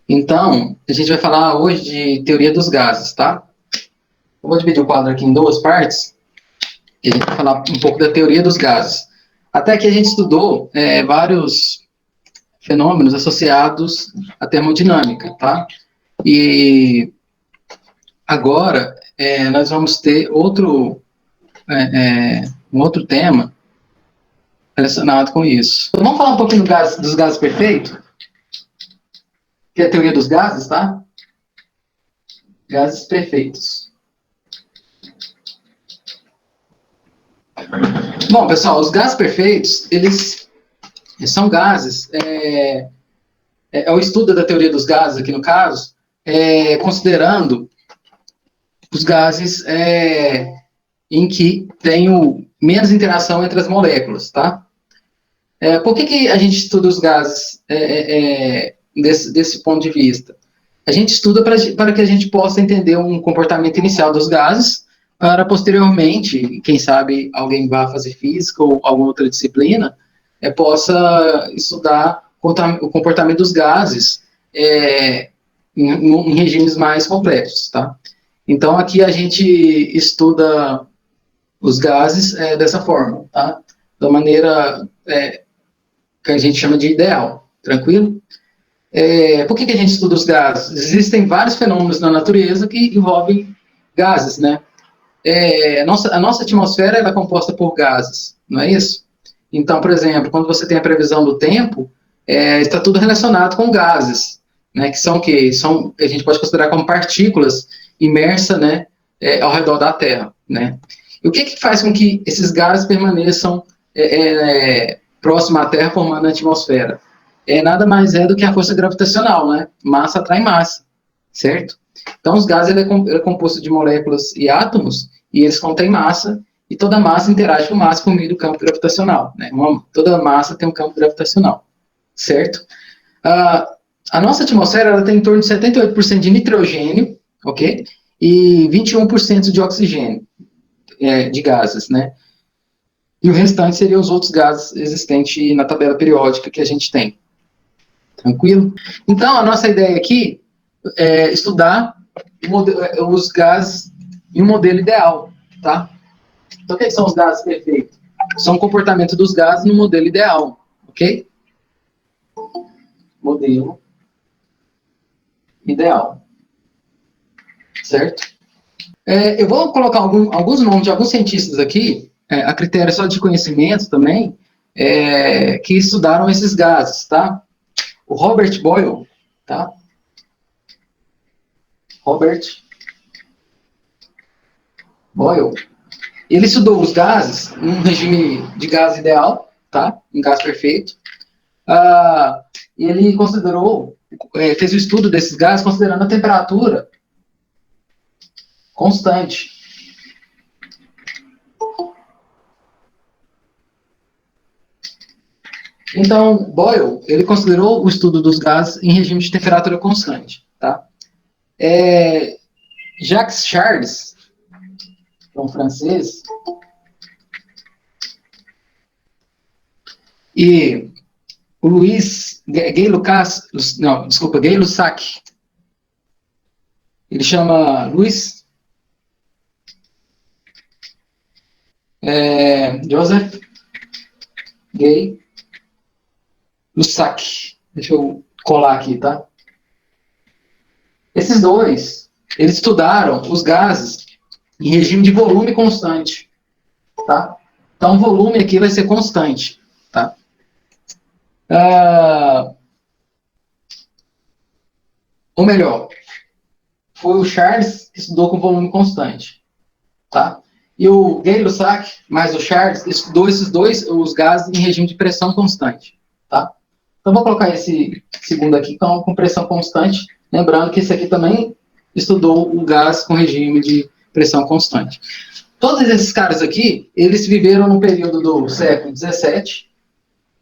Então, a gente vai falar hoje de teoria dos gases, tá? Eu vou dividir o quadro aqui em duas partes, e a gente vai falar um pouco da teoria dos gases. Até aqui a gente estudou vários fenômenos associados à termodinâmica, tá? E agora nós vamos ter um outro tema relacionado com isso. Então, vamos falar um pouquinho dos gases perfeitos, que é a teoria dos gases, tá? Gases perfeitos. Bom, pessoal, os gases perfeitos, eles são gases, o estudo da teoria dos gases aqui no caso, considerando os gases em que tem menos interação entre as moléculas, tá? Por que a gente estuda os gases desse ponto de vista? A gente estuda para que a gente possa entender um comportamento inicial dos gases, para posteriormente, quem sabe alguém vá fazer física ou alguma outra disciplina, possa estudar o comportamento dos gases em regimes mais complexos, tá? Então, aqui a gente estuda os gases dessa forma, tá? Da maneira que a gente chama de ideal, tranquilo? Por que a gente estuda os gases? Existem vários fenômenos na natureza que envolvem gases, né? A nossa atmosfera ela é composta por gases, não é isso? Então, por exemplo, quando você tem a previsão do tempo, está tudo relacionado com gases, né? Que são o quê? A gente pode considerar como partículas imersas, né, ao redor da Terra, né? E o que faz com que esses gases permaneçam próximos à Terra, formando a atmosfera? Nada mais é do que a força gravitacional, né? Massa atrai massa, certo? Então, os gases ele é composto de moléculas e átomos, e eles contêm massa, e toda massa interage com massa por meio do campo gravitacional, né? Toda massa tem um campo gravitacional, certo? A nossa atmosfera ela tem em torno de 78% de nitrogênio, ok? E 21% de oxigênio, de gases, né? E o restante seriam os outros gases existentes na tabela periódica que a gente tem. Tranquilo? Então, a nossa ideia aqui é estudar os gases em um modelo ideal, tá? Então, o que são os gases perfeitos? São o comportamento dos gases no modelo ideal, ok? Modelo ideal. Certo? Eu vou colocar alguns nomes de alguns cientistas aqui, a critério só de conhecimento também, que estudaram esses gases, tá? O Robert Boyle, tá? Robert Boyle. Ele estudou os gases num regime de gás ideal, tá? Um gás perfeito. E ele fez o estudo desses gases considerando a temperatura constante. Então, Boyle, ele considerou o estudo dos gases em regime de temperatura constante, tá? Jacques Charles, que é um francês, e o Gay-Lussac, ele chama Joseph Gay-Lussac. Deixa eu colar aqui, tá? Esses dois, eles estudaram os gases em regime de volume constante, tá? Então, o volume aqui vai ser constante, tá? Ou melhor, foi o Charles que estudou com volume constante, tá? E o Gay-Lussac, mais o Charles, estudou esses dois, os gases em regime de pressão constante, tá? Então, vou colocar esse segundo aqui com pressão constante, lembrando que esse aqui também estudou o gás com regime de pressão constante. Todos esses caras aqui, eles viveram no período do século XVII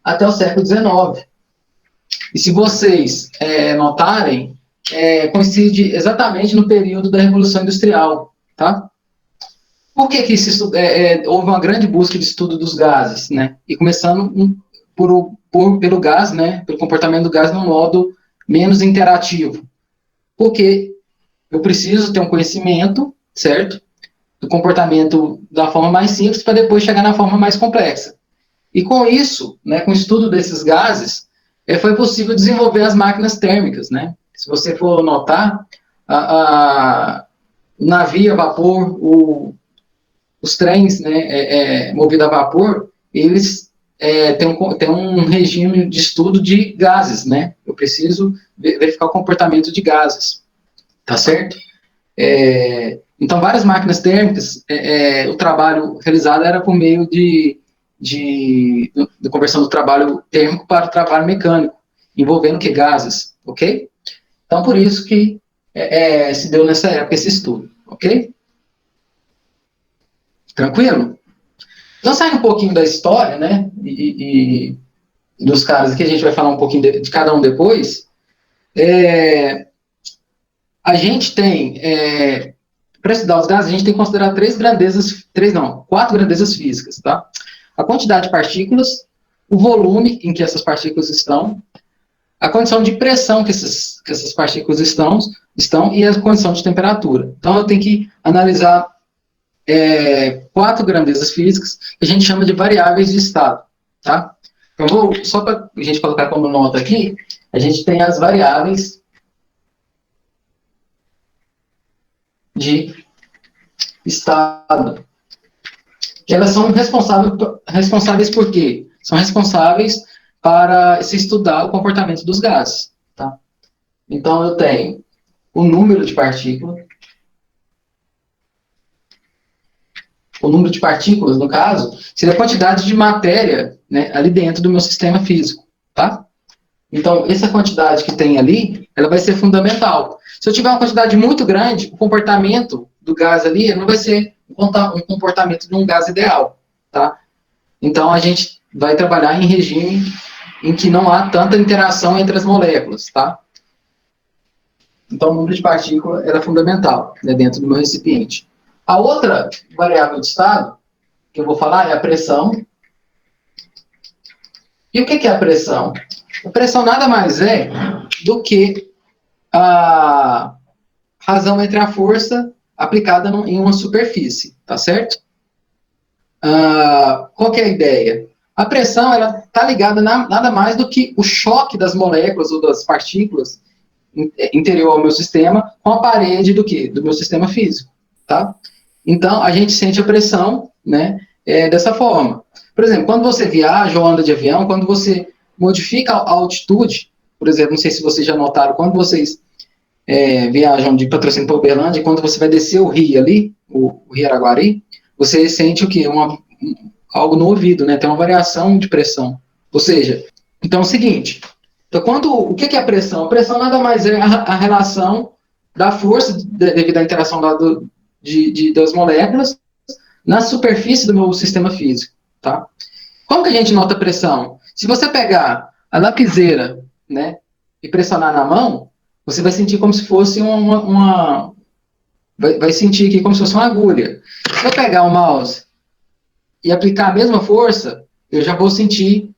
até o século XIX. E se vocês notarem, coincide exatamente no período da Revolução Industrial, tá? Por que houve uma grande busca de estudo dos gases, né? E começando pelo gás, né? Pelo comportamento do gás no modo menos interativo. Porque eu preciso ter um conhecimento, certo? Do comportamento da forma mais simples para depois chegar na forma mais complexa. E com isso, né, com o estudo desses gases, foi possível desenvolver as máquinas térmicas, né? Se você for notar, o navio a vapor, os trens, né, movidos a vapor, eles têm um regime de estudo de gases, né? Eu preciso verificar o comportamento de gases, tá certo? Então, várias máquinas térmicas, o trabalho realizado era por meio de conversão do trabalho térmico para o trabalho mecânico, envolvendo que gases, ok? Então, por isso que se deu nessa época esse estudo, ok? Tranquilo? Então, sai um pouquinho da história, né, e dos caras que a gente vai falar um pouquinho de cada um depois. A gente tem, para estudar os gases, a gente tem que considerar quatro grandezas físicas, tá? A quantidade de partículas, o volume em que essas partículas estão, a condição de pressão que essas partículas estão e a condição de temperatura. Então, eu tenho que analisar quatro grandezas físicas que a gente chama de variáveis de estado, tá? Então, só para a gente colocar como nota aqui, a gente tem as variáveis de estado, que elas são responsáveis por quê? São responsáveis para se estudar o comportamento dos gases, tá? Então, eu tenho o número de partículas, no caso, seria a quantidade de matéria, né, ali dentro do meu sistema físico, tá? Então, essa quantidade que tem ali, ela vai ser fundamental. Se eu tiver uma quantidade muito grande, o comportamento do gás ali não vai ser um comportamento de um gás ideal, tá? Então, a gente vai trabalhar em regime em que não há tanta interação entre as moléculas, tá? Então, o número de partículas era fundamental, né, dentro do meu recipiente. A outra variável de estado que eu vou falar é a pressão. E o que é a pressão? A pressão nada mais é do que a razão entre a força aplicada em uma superfície, tá certo? Qual que é a ideia? A pressão, ela está ligada nada mais do que o choque das moléculas ou das partículas interior ao meu sistema com a parede do meu sistema físico, tá? Então, a gente sente a pressão, né, dessa forma. Por exemplo, quando você viaja ou anda de avião, quando você modifica a altitude, por exemplo, não sei se vocês já notaram, quando vocês viajam de Patrocínio para Uberlândia, quando você vai descer o rio ali, o Rio Araguari, você sente o quê? Algo no ouvido, né? Tem uma variação de pressão. Ou seja, então é o seguinte, então, o que é a pressão? A pressão nada mais é a relação da força devido à interação das moléculas na superfície do meu sistema físico, tá? Como que a gente nota a pressão? Se você pegar a lapiseira, né, e pressionar na mão, você vai sentir como se fosse vai sentir aqui como se fosse uma agulha. Se eu pegar o mouse e aplicar a mesma força, eu já vou sentir,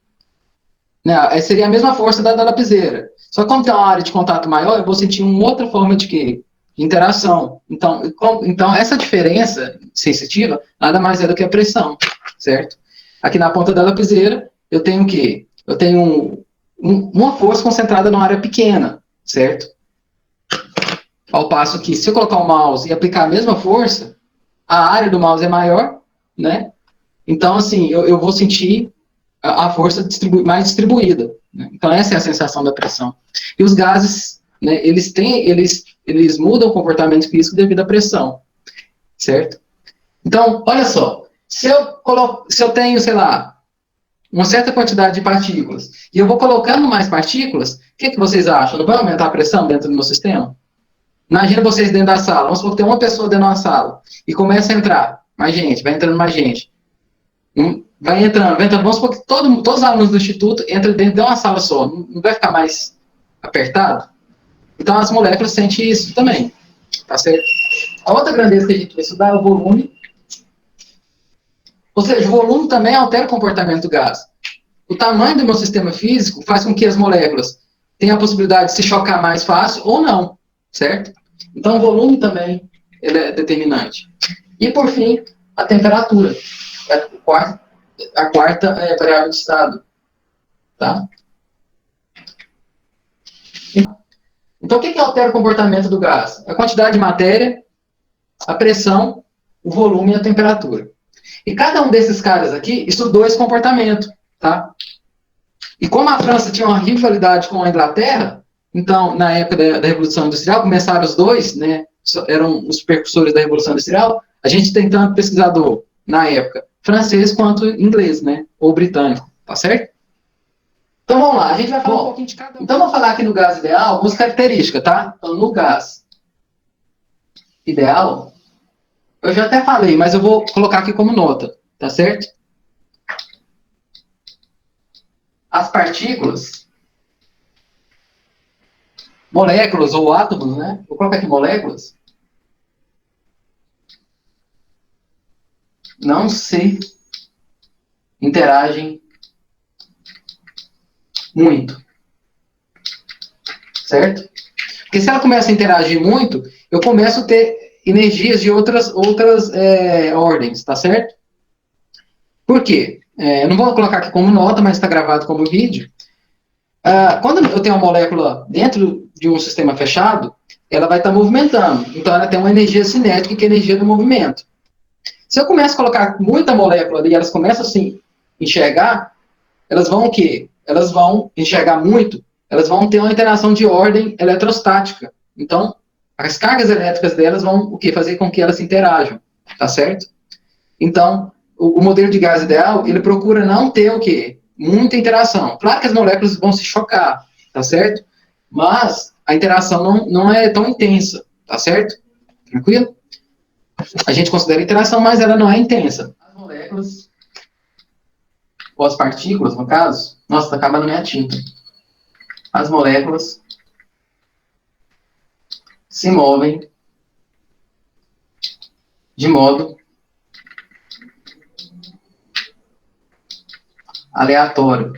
né, seria a mesma força da lapiseira. Só que como tem uma área de contato maior, eu vou sentir uma outra forma de interação. Então, essa diferença sensitiva nada mais é do que a pressão, certo? Aqui na ponta da lapiseira, eu tenho o quê? Eu tenho uma força concentrada numa área pequena, certo? Ao passo que, se eu colocar o mouse e aplicar a mesma força, a área do mouse é maior, né? Então, assim, eu vou sentir a força mais distribuída, né? Então, essa é a sensação da pressão. E os gases, né, eles mudam o comportamento físico devido à pressão, certo? Então, olha só, se eu tenho, sei lá, uma certa quantidade de partículas, e eu vou colocando mais partículas, o que vocês acham? Não vai aumentar a pressão dentro do meu sistema? Imagina vocês dentro da sala, vamos supor que tem uma pessoa dentro da sala, e começa a entrar mais gente, vai entrando mais gente. Vai entrando, vamos supor que todos os alunos do instituto entram dentro de uma sala só, não vai ficar mais apertado? Então as moléculas sentem isso também, tá certo? A outra grandeza que a gente vai estudar é o volume. Ou seja, o volume também altera o comportamento do gás. O tamanho do meu sistema físico faz com que as moléculas tem a possibilidade de se chocar mais fácil ou não, certo? Então, o volume também ele é determinante. E, por fim, a temperatura. A quarta variável de estado. Tá? Então, o que altera o comportamento do gás? A quantidade de matéria, a pressão, o volume e a temperatura. E cada um desses caras aqui estudou esse comportamento. Tá? E como a França tinha uma rivalidade com a Inglaterra, então, na época da Revolução Industrial, começaram os dois, né, eram os precursores da Revolução Industrial, a gente tem tanto pesquisador, na época, francês quanto inglês, né, ou britânico, tá certo? Então, vamos lá, a gente vai falar um pouquinho de cada um. Então, vamos falar aqui no gás ideal, algumas características, tá? Então, no gás ideal, eu já até falei, mas eu vou colocar aqui como nota, tá certo? As partículas, moléculas ou átomos, né? Vou colocar aqui moléculas, não se interagem muito, certo? Porque se ela começa a interagir muito, eu começo a ter energias de outras ordens, tá certo? Por quê? Eu não vou colocar aqui como nota, mas está gravado como vídeo. Quando eu tenho uma molécula dentro de um sistema fechado, ela vai estar movimentando. Então, ela tem uma energia cinética, que é a energia do movimento. Se eu começo a colocar muita molécula ali, elas começam assim, enxergar, elas vão o quê? Elas vão enxergar muito, elas vão ter uma interação de ordem eletrostática. Então, as cargas elétricas delas vão o quê? Fazer com que elas se interajam, tá certo? Então, o modelo de gás ideal, ele procura não ter o quê? Muita interação. Claro que as moléculas vão se chocar, tá certo? Mas a interação não é tão intensa, tá certo? Tranquilo? A gente considera interação, mas ela não é intensa. As moléculas, ou as partículas, no caso, nossa, tá acabando minha tinta. As moléculas se movem de modo aleatório.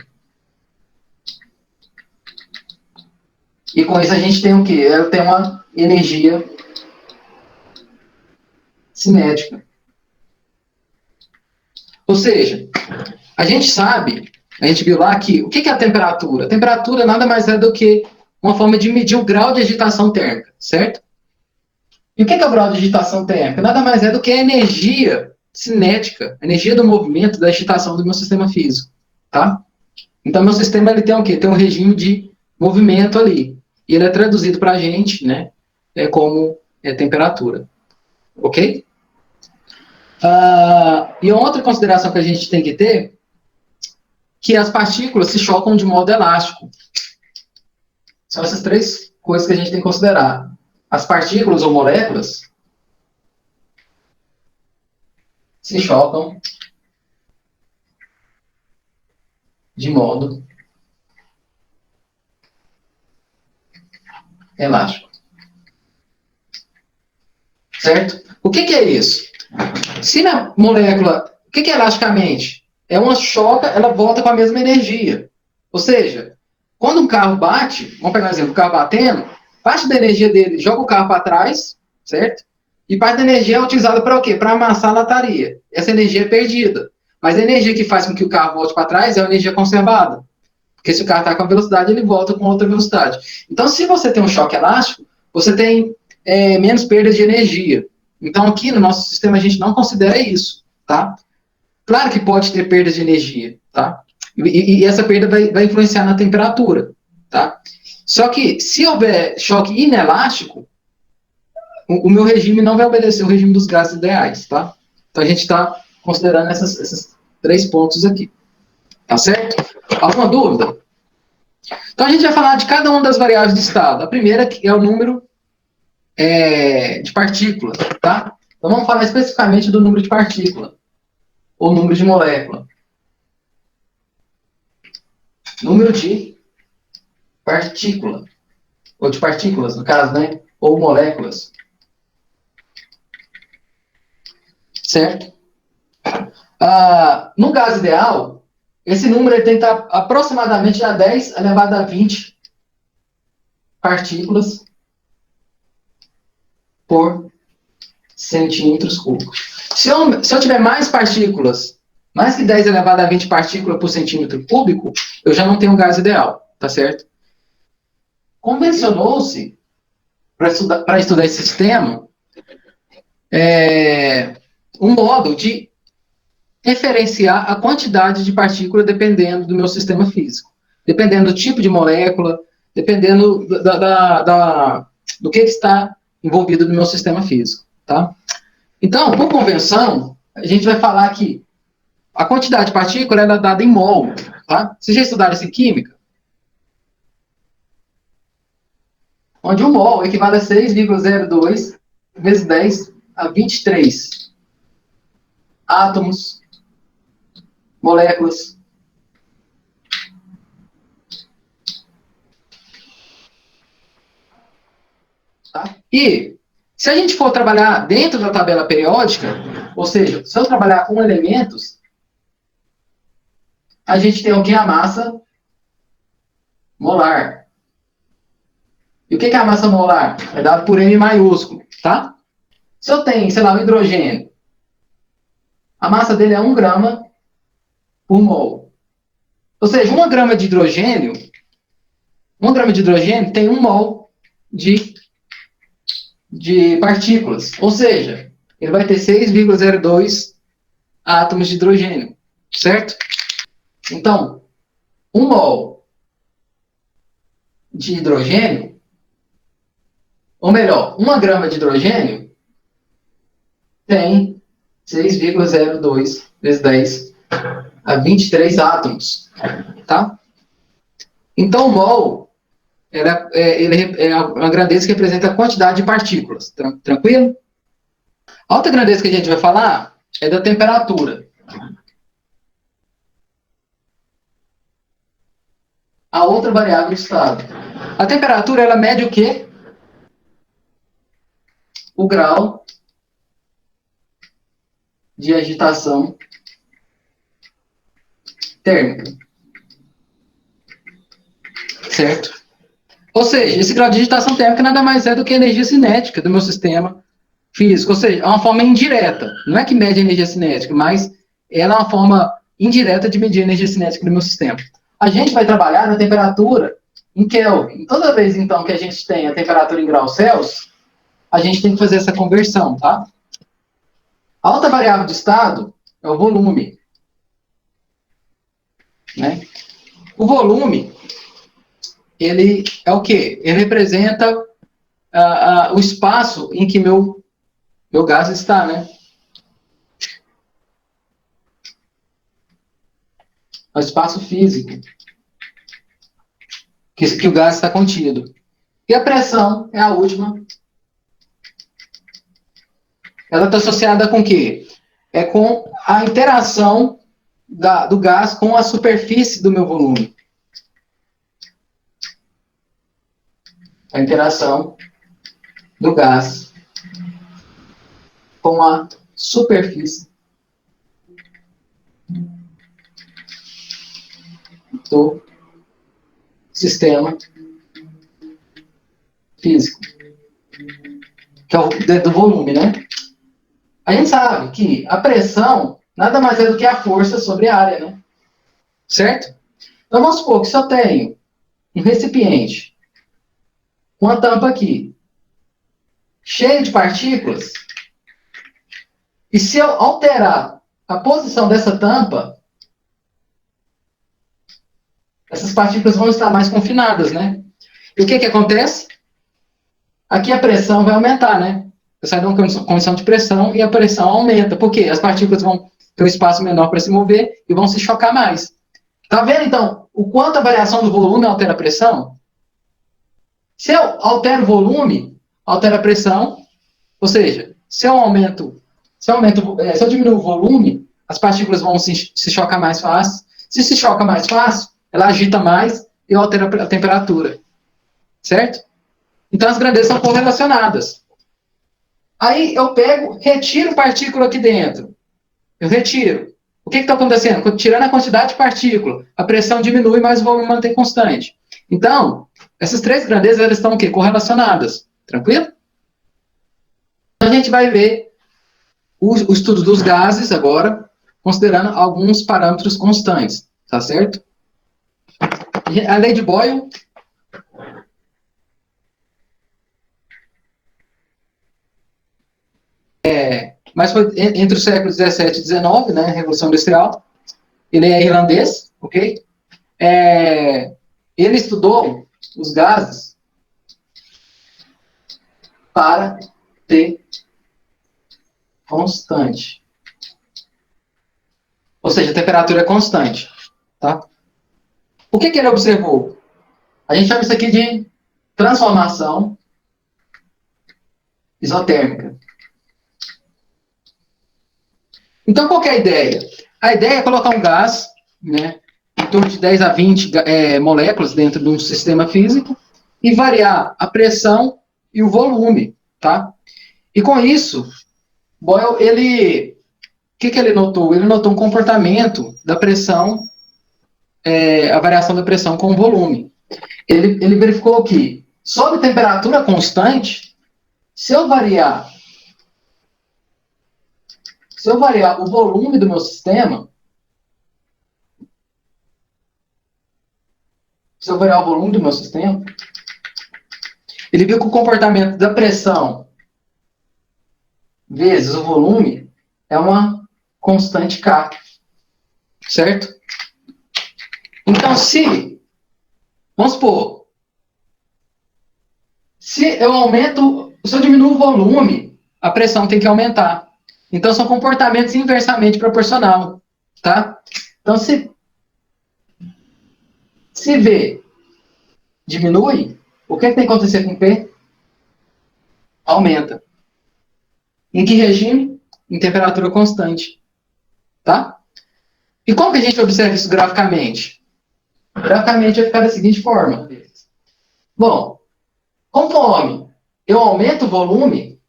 E com isso a gente tem o quê? Ela tem uma energia cinética. Ou seja, a gente sabe, a gente viu lá que o que é a temperatura? A temperatura nada mais é do que uma forma de medir o grau de agitação térmica, certo? E o que é o grau de agitação térmica? Nada mais é do que a energia cinética, a energia do movimento, da agitação do meu sistema físico, tá? Então, meu sistema ele tem o quê? Tem um regime de movimento ali. E ele é traduzido para a gente, né, como temperatura. Ok? E outra consideração que a gente tem que ter, que as partículas se chocam de modo elástico. São essas três coisas que a gente tem que considerar. As partículas ou moléculas se chocam de modo elástico. Certo? O que é isso? Se na molécula, o que é elasticamente? É uma choca, ela volta com a mesma energia. Ou seja, quando um carro bate, vamos pegar um exemplo, o carro batendo, parte da energia dele joga o carro para trás, certo? E parte da energia é utilizada para o quê? Para amassar a lataria. Essa energia é perdida. Mas a energia que faz com que o carro volte para trás é a energia conservada. Porque se o carro está com a velocidade, ele volta com outra velocidade. Então, se você tem um choque elástico, você tem menos perda de energia. Então, aqui no nosso sistema, a gente não considera isso, tá? Claro que pode ter perda de energia, tá? E essa perda vai influenciar na temperatura, tá? Só que, se houver choque inelástico, o meu regime não vai obedecer o regime dos gases ideais, tá? Então, a gente está considerando esses três pontos aqui. Tá certo? Alguma dúvida? Então, a gente vai falar de cada uma das variáveis de estado. A primeira é o número de partículas, tá? Então, vamos falar especificamente do número de partícula, ou número de molécula. Número de partícula, ou de partículas, no caso, né? Ou moléculas. Certo? No gás ideal, esse número ele tem que estar aproximadamente a 10 elevado a 20 partículas por centímetros cúbicos. Se eu tiver mais partículas, mais que 10 elevado a 20 partículas por centímetro cúbico, eu já não tenho um gás ideal, tá certo? Convencionou-se, para estudar esse sistema, um modo de referenciar a quantidade de partícula dependendo do meu sistema físico, dependendo do tipo de molécula, dependendo do que está envolvido no meu sistema físico, tá? Então, por convenção, a gente vai falar que a quantidade de partícula é dada em mol, tá? Vocês já estudaram isso em química? Onde um mol equivale a 6,02 vezes 10 a 23 átomos, moléculas. Tá? E se a gente for trabalhar dentro da tabela periódica, ou seja, se eu trabalhar com elementos, a gente tem aqui a massa molar. E o que é a massa molar? É dado por M maiúsculo, tá? Se eu tenho, sei lá, o hidrogênio, a massa dele é 1 grama por mol. Ou seja, 1 grama de hidrogênio tem 1 mol de partículas. Ou seja, ele vai ter 6,02 átomos de hidrogênio, certo? Então, 1 mol de hidrogênio, ou melhor, 1 grama de hidrogênio tem 6,02 vezes 10 a 23 átomos, tá? Então, o mol ele é uma grandeza que representa a quantidade de partículas, tranquilo? A outra grandeza que a gente vai falar é da temperatura. A outra variável do estado. A temperatura, ela mede o quê? O grau de agitação térmica. Certo? Ou seja, esse grau de agitação térmica nada mais é do que a energia cinética do meu sistema físico. Ou seja, é uma forma indireta. Não é que mede a energia cinética, mas ela é uma forma indireta de medir a energia cinética do meu sistema. A gente vai trabalhar na temperatura em Kelvin. Toda vez, então, que a gente tem a temperatura em graus Celsius, a gente tem que fazer essa conversão, tá? A outra variável de estado é o volume. Né? O volume, ele é o quê? Ele representa o espaço em que meu gás está, né? O espaço físico que o gás está contido. E a pressão é a última. Ela está associada com o quê? É com a interação do gás com a superfície do meu volume. A interação do gás com a superfície do sistema físico, que é o do volume, né? A gente sabe que a pressão nada mais é do que a força sobre a área, né? Certo? Então, vamos supor que se eu tenho um recipiente com a tampa aqui, cheio de partículas, e se eu alterar a posição dessa tampa, essas partículas vão estar mais confinadas, né? E o que acontece? Aqui a pressão vai aumentar, né? Eu saio de uma condição de pressão e a pressão aumenta. Por quê? As partículas vão ter um espaço menor para se mover e vão se chocar mais. Tá vendo, então, o quanto a variação do volume altera a pressão? Se eu altero o volume, altera a pressão. Ou seja, se eu diminuo o volume, as partículas vão se chocar mais fácil. Se se choca mais fácil, ela agita mais e altera a temperatura. Certo? Então, as grandezas são correlacionadas. Aí, eu retiro partícula aqui dentro. Eu retiro. O que está acontecendo? Tirando a quantidade de partícula, a pressão diminui, mas o volume mantém constante. Então, Essas três grandezas, elas estão o quê? Correlacionadas. Tranquilo? A gente vai ver o estudo dos gases agora, considerando alguns parâmetros constantes. Tá certo? A lei de Boyle mas foi entre os séculos 17 e 19, né, Revolução Industrial. Ele é irlandês, ok? Ele estudou os gases para T constante. Ou seja, a temperatura é constante. Tá? O que ele observou? A gente chama isso aqui de transformação isotérmica. Então, qual que é a ideia? A ideia é colocar um gás, né, em torno de 10 a 20 moléculas dentro de um sistema físico e variar a pressão e o volume, tá? E com isso, Boyle, o que ele notou? Ele notou um comportamento da pressão, a variação da pressão com o volume. Ele verificou que, sob temperatura constante, se eu variar o volume do meu sistema, ele viu que o comportamento da pressão vezes o volume é uma constante K. Certo? Então, vamos supor, se eu diminuo o volume, a pressão tem que aumentar. Então, são comportamentos inversamente proporcional. Tá? Então, se V diminui, o que tem que acontecer com P? Aumenta. Em que regime? Em temperatura constante. Tá? E como que a gente observa isso graficamente? Graficamente vai ficar da seguinte forma. Bom, conforme eu aumento o volume,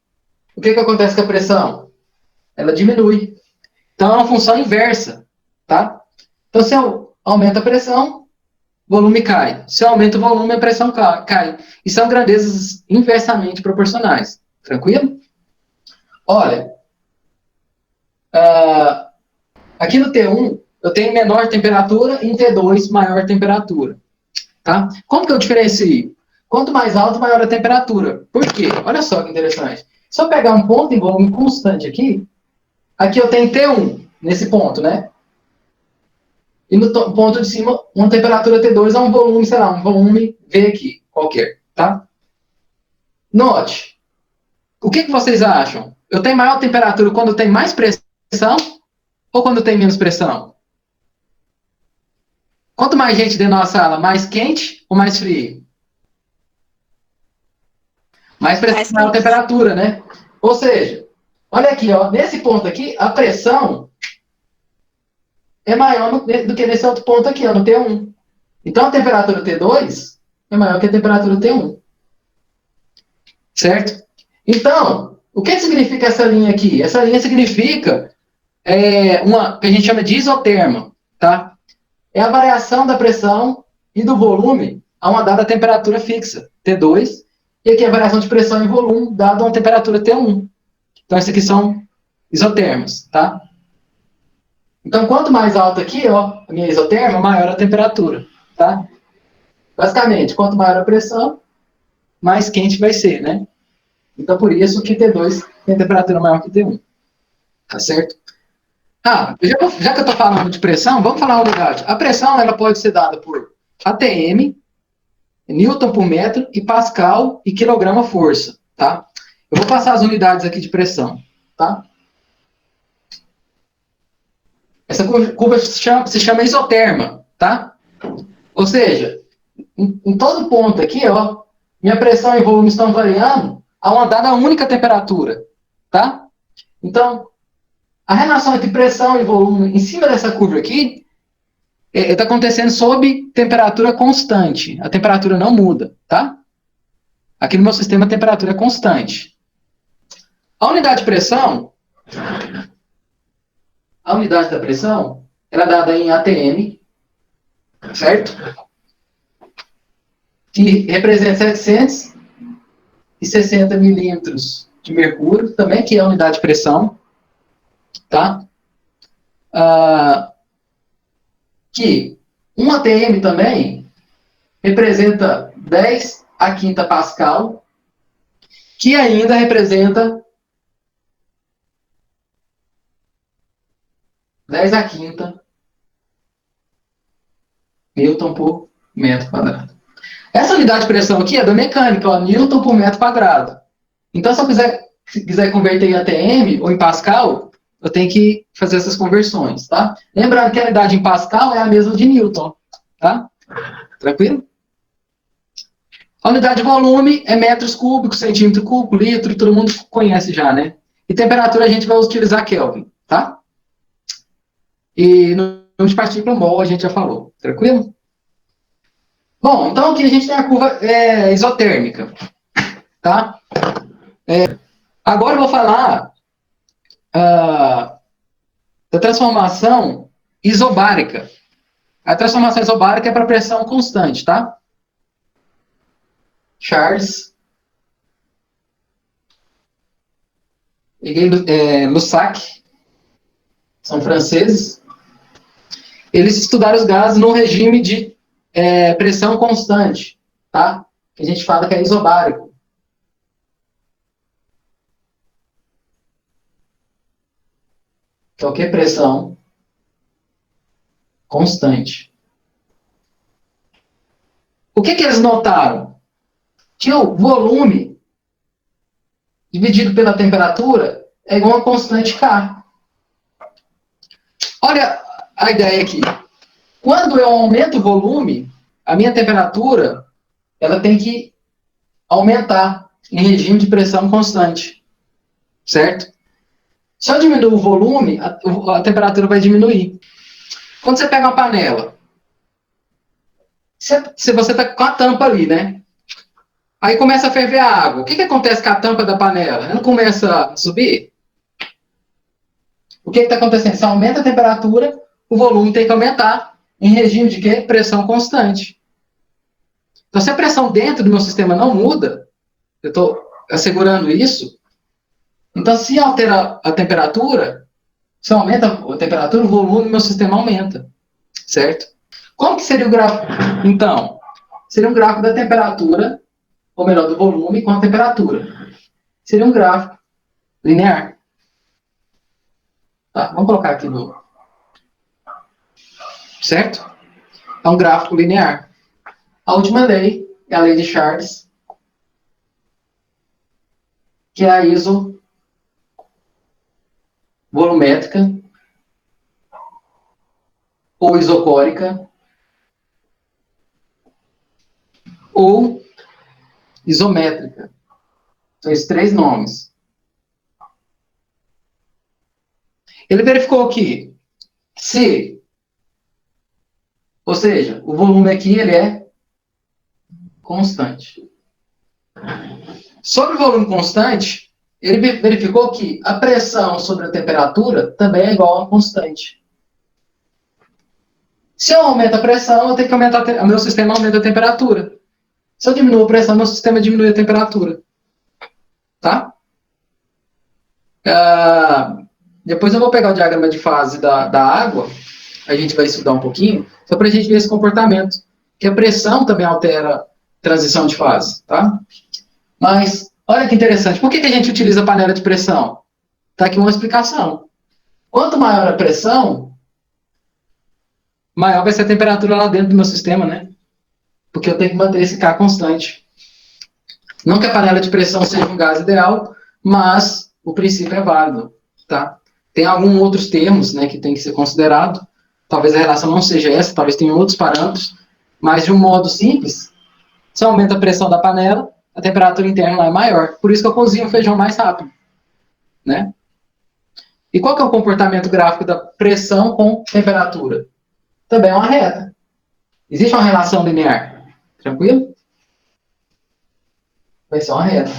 o que acontece com a pressão? Ela diminui. Então, é uma função inversa. Tá? Então, se eu aumento a pressão, o volume cai. Se eu aumento o volume, a pressão cai. E são grandezas inversamente proporcionais. Tranquilo? Olha, aqui no T1, eu tenho menor temperatura e em T2, maior temperatura. Tá? Como que eu diferencio? Quanto mais alto, maior a temperatura. Por quê? Olha só que interessante. Se eu pegar um ponto em volume constante aqui eu tenho T1, nesse ponto, né? E no ponto de cima, uma temperatura T2 é um volume, sei lá, um volume V aqui, qualquer, tá? Note, o que vocês acham? Eu tenho maior temperatura quando tem mais pressão ou quando tem menos pressão? Quanto mais gente dentro da sala, mais quente ou mais frio? Mais pressão, maior temperatura, né? Ou seja, olha aqui, ó, nesse ponto aqui, a pressão é maior do que nesse outro ponto aqui, ó, no T1. Então, a temperatura T2 é maior que a temperatura T1. Certo? Então, o que significa essa linha aqui? Essa linha significa uma que a gente chama de isoterma, tá? É a variação da pressão e do volume a uma dada temperatura fixa, T2, e aqui a variação de pressão e volume dada a uma temperatura T1. Então, essas aqui são isotermas, tá? Então, quanto mais alta aqui, ó, a minha isoterma, maior a temperatura, tá? Basicamente, quanto maior a pressão, mais quente vai ser, né? Então, por isso que T2 tem temperatura maior que T1. Tá certo? Já que eu estou falando de pressão, vamos falar a unidade. A pressão ela pode ser dada por ATM, Newton por metro, e Pascal e quilograma força. Tá? Eu vou passar as unidades aqui de pressão. Tá? Essa curva se chama isoterma. Tá? Ou seja, em todo ponto aqui, ó, minha pressão e volume estão variando a uma dada única temperatura. Tá? Então, a relação entre pressão e volume em cima dessa curva aqui está acontecendo sob temperatura constante. A temperatura não muda, tá? Aqui no meu sistema a temperatura é constante. A unidade da pressão, ela é dada em ATM, certo? que representa 760 milímetros de mercúrio, também que é a unidade de pressão, tá? Que 1 atm também representa 10 a quinta pascal, que ainda representa 10 a quinta Newton por metro quadrado. Essa unidade de pressão aqui é da mecânica, ó, Newton por metro quadrado. Então, se eu quiser converter em ATM ou em Pascal, eu tenho que fazer essas conversões, tá? Lembrando que a unidade em Pascal é a mesma de Newton, tá? Tranquilo? A unidade de volume é metros cúbicos, centímetro cúbico, litro, todo mundo conhece já, né? E temperatura a gente vai utilizar Kelvin, tá? E número de partícula mol a gente já falou, tranquilo? Bom, então aqui a gente tem a curva isotérmica, tá? Agora eu vou falar da transformação isobárica. A transformação isobárica é para pressão constante, tá? Charles e Lussac, são franceses. Eles estudaram os gases num regime de pressão constante, tá? Que a gente fala que é isobárico. Que é o que? Pressão constante. O que eles notaram? Que o volume dividido pela temperatura é igual a constante K. Olha a ideia aqui. Quando eu aumento o volume, a minha temperatura ela tem que aumentar em regime de pressão constante. Certo? Se eu diminuir o volume, a temperatura vai diminuir. Quando você pega uma panela, se você está com a tampa ali, né? Aí começa a ferver a água. O que acontece com a tampa da panela? Ela começa a subir? O que está acontecendo? Se aumenta a temperatura, o volume tem que aumentar em regime de quê? Pressão constante. Então, se a pressão dentro do meu sistema não muda, eu estou assegurando isso, então se altera a temperatura, se aumenta a temperatura, o volume do meu sistema aumenta. Certo? Como que seria o gráfico? Então, seria um gráfico da temperatura, ou melhor, do volume com a temperatura. Seria um gráfico linear. Tá, vamos colocar aqui no... Certo? É um gráfico linear. A última lei é a lei de Charles, que é a isovolumétrica ou isocórica ou isométrica. São esses três nomes. Ele verificou que se, ou seja, o volume aqui ele é constante. Sobre o volume constante, ele verificou que a pressão sobre a temperatura também é igual a constante. Se eu aumento a pressão, eu tenho que aumentar, o meu sistema aumenta a temperatura. Se eu diminuo a pressão, meu sistema diminui a temperatura. Tá? Depois eu vou pegar o diagrama de fase da água, a gente vai estudar um pouquinho, só para a gente ver esse comportamento. Que a pressão também altera a transição de fase. Tá? Mas, olha que interessante, por que a gente utiliza a panela de pressão? Está aqui uma explicação. Quanto maior a pressão, maior vai ser a temperatura lá dentro do meu sistema, né? Porque eu tenho que manter esse K constante. Não que a panela de pressão seja um gás ideal, mas o princípio é válido, tá? Tem alguns outros termos, né, que tem que ser considerado. Talvez a relação não seja essa, talvez tenha outros parâmetros, mas de um modo simples, se aumenta a pressão da panela, a temperatura interna lá é maior. Por isso que eu cozinho o feijão mais rápido, né? E qual que é o comportamento gráfico da pressão com temperatura? Também é uma reta. Existe uma relação linear. Tranquilo? Vai ser uma reta.